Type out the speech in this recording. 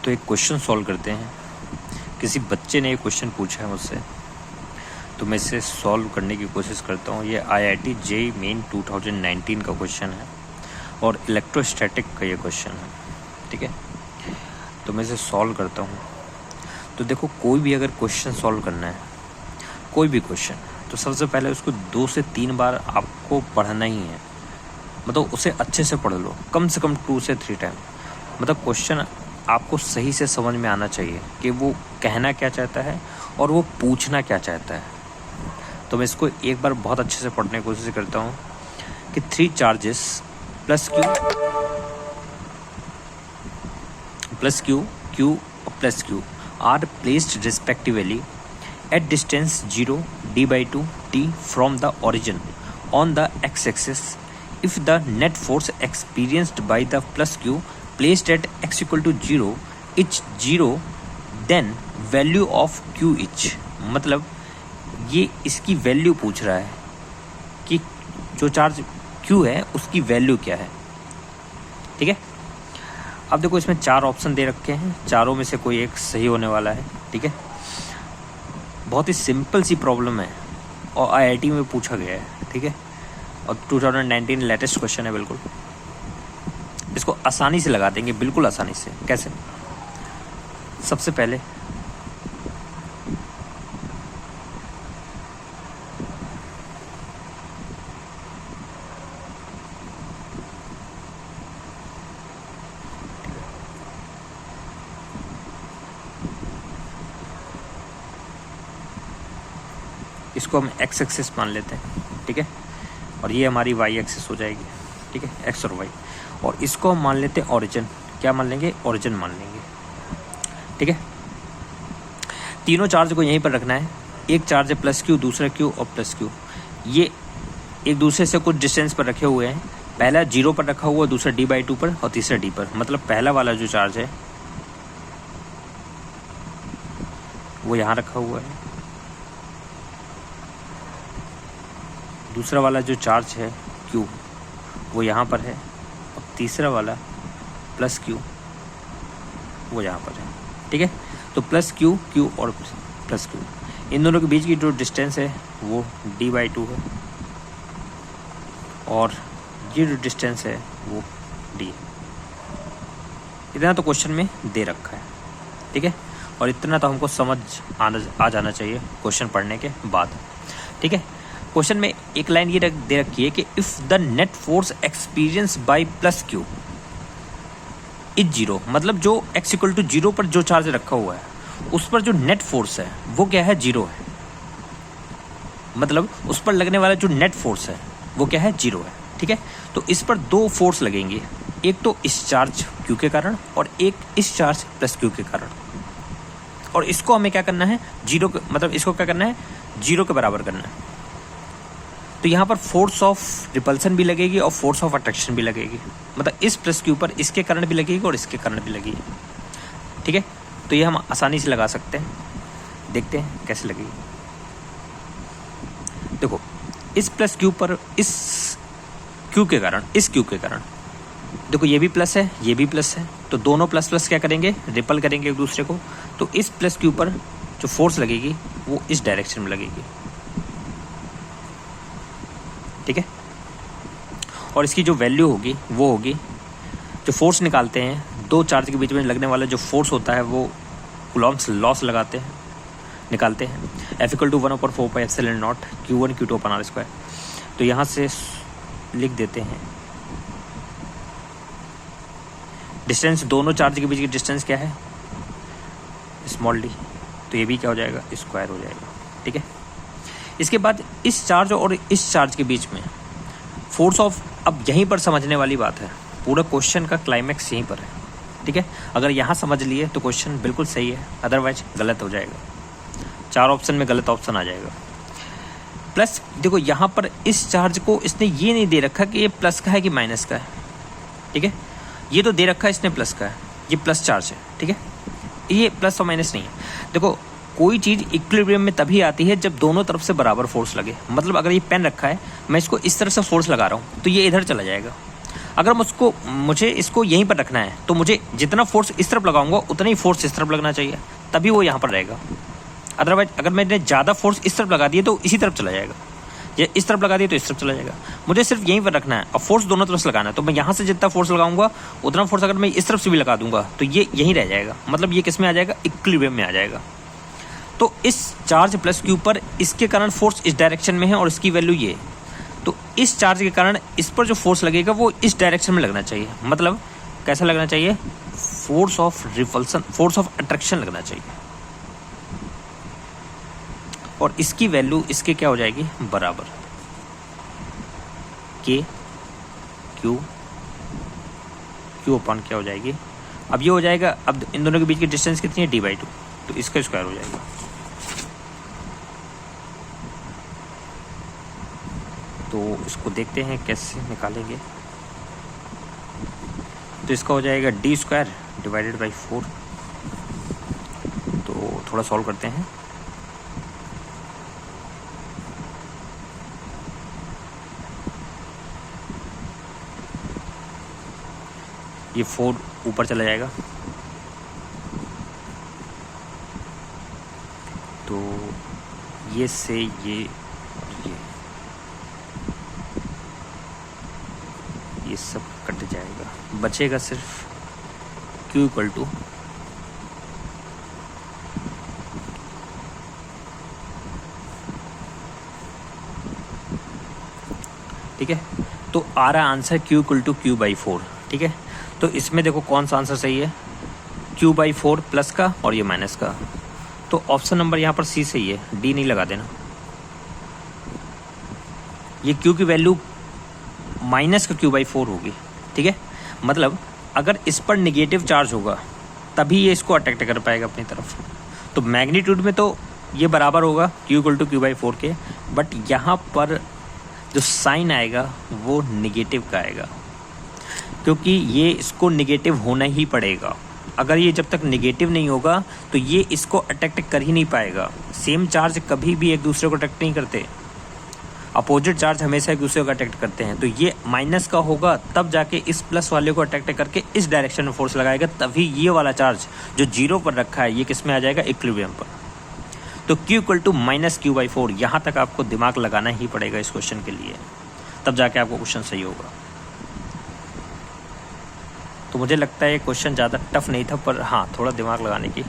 तो एक question solve करते हैं। किसी बच्चे ने एक क्वेश्चन पूछा है मुझसे, तो मैं इसे सॉल्व करने की कोशिश करता हूँ। ये IIT JEE मेन 2019 का क्वेश्चन है और इलेक्ट्रोस्टैटिक का ये क्वेश्चन है, ठीक है। तो मैं इसे सॉल्व करता हूँ। तो देखो, कोई भी अगर क्वेश्चन सॉल्व करना है, कोई भी क्वेश्चन, तो सबसे पहले उसको 2 से 3 बार आपको पढ़ना ही है। मतलब उसे अच्छे से पढ़ लो, कम से कम 2 से 3 टाइम। मतलब क्वेश्चन आपको सही से समझ में आना चाहिए कि वो कहना क्या चाहता है और वो पूछना क्या चाहता है। तो मैं इसको एक बार बहुत अच्छे से पढ़ने की कोशिश करता हूँ कि 3 चार्जेस प्लस Q और plus Q are placed respectively at distance 0 d/2 t from the origin on the x-axis. If the net force experienced by the plus q placed at x equal to 0 is 0, then value of q is, मतलब ये इसकी value पूछ रहा है कि जो charge q है उसकी वैल्यू क्या है, ठीक है। अब देखो, इसमें 4 ऑप्शन दे रखे हैं, चारों में से कोई एक सही होने वाला है, ठीक है। बहुत ही सिंपल सी प्रॉब्लम है और IIT में पूछा गया है, ठीक है। और 2019 लेटेस्ट क्वेश्चन है बिल्कुल। इसको आसानी से लगा देंगे, बिल्कुल आसानी से। कैसे? सबसे पहले इसको हम x एक्सिस मान लेते हैं, ठीक है। और ये हमारी y एक्सिस हो जाएगी, ठीक है, x और y। और इसको हम मान लेते हैं ओरिजिन। क्या मान लेंगे? ओरिजिन मान लेंगे, ठीक है। तीनों चार्ज को यहीं पर रखना है। एक चार्ज है प्लस Q, दूसरा Q और प्लस Q। ये एक दूसरे से कुछ डिस्टेंस पर रखे हुए हैं। पहला 0 पर रखा हुआ, दूसरा d/2 पर और तीसरा d पर। मतलब पहला वाला जो चार्ज है वो यहाँ रखा हुआ है, दूसरा वाला जो चार्ज है Q वो यहाँ पर है और तीसरा वाला प्लस Q वो यहाँ पर है, ठीक है। तो प्लस Q और प्लस Q, इन दोनों के बीच की जो डिस्टेंस है वो d/2 है और ये जो डिस्टेंस है वो d है। इतना तो क्वेश्चन में दे रखा है, ठीक है। और इतना तो हमको समझ आ जाना चाहिए क्वेश्चन पढ़ने के बाद, ठीक है। क्वेश्चन में एक लाइन ये दे रखी है कि if the net force experience by plus Q is 0, मतलब जो x इक्वल टू 0 पर जो चार्ज रखा हुआ है उस पर जो नेट फोर्स है वो क्या है? 0 है। मतलब उस पर लगने वाला जो नेट फोर्स है वो क्या है? 0 है, ठीक है। तो इस पर 2 फोर्स लगेंगे, एक तो इस चार्ज Q के कारण और एक इस चार्ज प्लस Q के कारण। और इसको हमें क्या करना है? 0 मतलब इसको क्या करना है? 0 के बराबर करना है। तो यहाँ पर फोर्स ऑफ रिपल्सन भी लगेगी और फोर्स ऑफ अट्रैक्शन भी लगेगी। मतलब इस प्लस Q पर इसके कारण भी लगेगी और इसके कारण भी लगेगी, ठीक है। तो ये हम आसानी से लगा सकते हैं। देखते हैं कैसे लगेगी। देखो, इस प्लस Q पर इस Q के कारण, इस Q के कारण, देखो ये भी प्लस है, ये भी प्लस है, तो दोनों प्लस प्लस क्या करेंगे? रिपल करेंगे एक दूसरे को। तो इस प्लस Q पर जो फोर्स लगेगी वो इस डायरेक्शन में लगेगी, ठीक है। और इसकी जो वैल्यू होगी वो होगी, जो फोर्स निकालते हैं, 2 चार्ज के बीच में लगने वाला जो फोर्स होता है वो कूलॉम्स लॉस निकालते हैं। F = 1/4πε0 Q1 Q2/r²। तो यहाँ से लिख देते हैं डिस्टेंस, दोनों चार्ज के बीच की डिस्टेंस क्या है? Small d। तो ये भी क्या हो जाएगा? स्क्वायर हो जाएगा, ठीक है। इसके बाद इस चार्ज और इस चार्ज के बीच में फोर्स ऑफ, अब यहीं पर समझने वाली बात है, पूरा क्वेश्चन का क्लाइमैक्स यहीं पर है, ठीक है। अगर यहाँ समझ लिए तो क्वेश्चन बिल्कुल सही है, अदरवाइज गलत हो जाएगा। 4 ऑप्शन में गलत ऑप्शन आ जाएगा। प्लस देखो, यहाँ पर इस चार्ज को इसने ये नहीं दे रखा कि ये प्लस का है कि माइनस का है, ठीक है। ये तो दे रखा है इसने प्लस का है, ये प्लस चार्ज है, ठीक है। ये प्लस और माइनस नहीं है। देखो, कोई चीज़ इक्विलिब्रियम में तभी आती है जब दोनों तरफ से बराबर फोर्स लगे। मतलब अगर ये पेन रखा है, मैं इसको इस तरफ से फोर्स लगा रहा हूँ तो ये इधर चला जाएगा। अगर मुझे इसको यहीं पर रखना है तो मुझे जितना फोर्स इस तरफ लगाऊंगा उतना ही फोर्स इस तरफ लगना चाहिए, तभी वो यहाँ पर रहेगा। अदरवाइज अगर मैंने ज़्यादा फोर्स इस तरफ लगा दिए तो इसी तरफ चला जाएगा, या इस तरफ लगा दिए तो इस तरफ चला जाएगा। मुझे सिर्फ यहीं पर रखना है और फोर्स दोनों तरफ से लगाना है, तो मैं यहाँ से जितना फोर्स लगाऊंगा उतना फोर्स अगर मैं इस तरफ से भी लगा दूंगा तो ये यहीं रह जाएगा, मतलब ये किस में आ जाएगा, इक्विलिब्रियम में आ जाएगा। तो इस चार्ज प्लस क्यू पर इसके कारण फोर्स इस डायरेक्शन में है और इसकी वैल्यू ये, तो इस चार्ज के कारण इस पर जो फोर्स लगेगा वो इस डायरेक्शन में लगना चाहिए, मतलब कैसा लगना चाहिए, force of repulsion, force of attraction लगना चाहिए। और इसकी वैल्यू इसके क्या हो जाएगी, बराबर के क्यू अपॉन क्या हो जाएगी, अब ये हो जाएगा, अब इन दोनों के बीच की डिस्टेंस कितनी है, d/2, तो इसका स्क्वायर हो जाएगा। तो इसको देखते हैं कैसे निकालेंगे। तो इसका हो जाएगा d² डिवाइडेड बाई 4। तो थोड़ा सॉल्व करते हैं। ये 4 ऊपर चला जाएगा, तो ये से ये सब कट जाएगा, बचेगा सिर्फ Q = ठीक है। तो आ रहा आंसर Q = Q/4, ठीक है। तो इसमें देखो कौन सा आंसर सही है, Q/4 प्लस का और ये माइनस का, तो ऑप्शन नंबर यहाँ पर सी सही है, डी नहीं लगा देना। ये Q की वैल्यू माइनस का Q/4 होगी, ठीक है। मतलब अगर इस पर निगेटिव चार्ज होगा तभी ये इसको अट्रैक्ट कर पाएगा अपनी तरफ। तो मैग्नीट्यूड में तो ये बराबर होगा Q = Q/4 के, बट यहाँ पर जो साइन आएगा वो निगेटिव का आएगा, क्योंकि ये इसको निगेटिव होना ही पड़ेगा। अगर ये जब तक निगेटिव नहीं होगा तो ये इसको अट्रैक्ट कर ही नहीं पाएगा। सेम चार्ज कभी भी एक दूसरे को अट्रैक्ट नहीं करते, अपोजिट चार्ज हमेशा एक दूसरे को अट्रैक्ट करते हैं। तो ये माइनस का होगा तब जाके इस प्लस वाले को अट्रैक्ट करके इस डायरेक्शन में फोर्स लगाएगा, तभी ये वाला चार्ज जो 0 पर रखा है ये किस में आ जाएगा, इक्विलिब्रियम पर। तो Q = -Q/4, यहाँ तक आपको दिमाग लगाना ही पड़ेगा इस क्वेश्चन के लिए, तब जाके आपको क्वेश्चन सही होगा। तो मुझे लगता है ये क्वेश्चन ज़्यादा टफ नहीं था, पर हाँ थोड़ा दिमाग लगाने की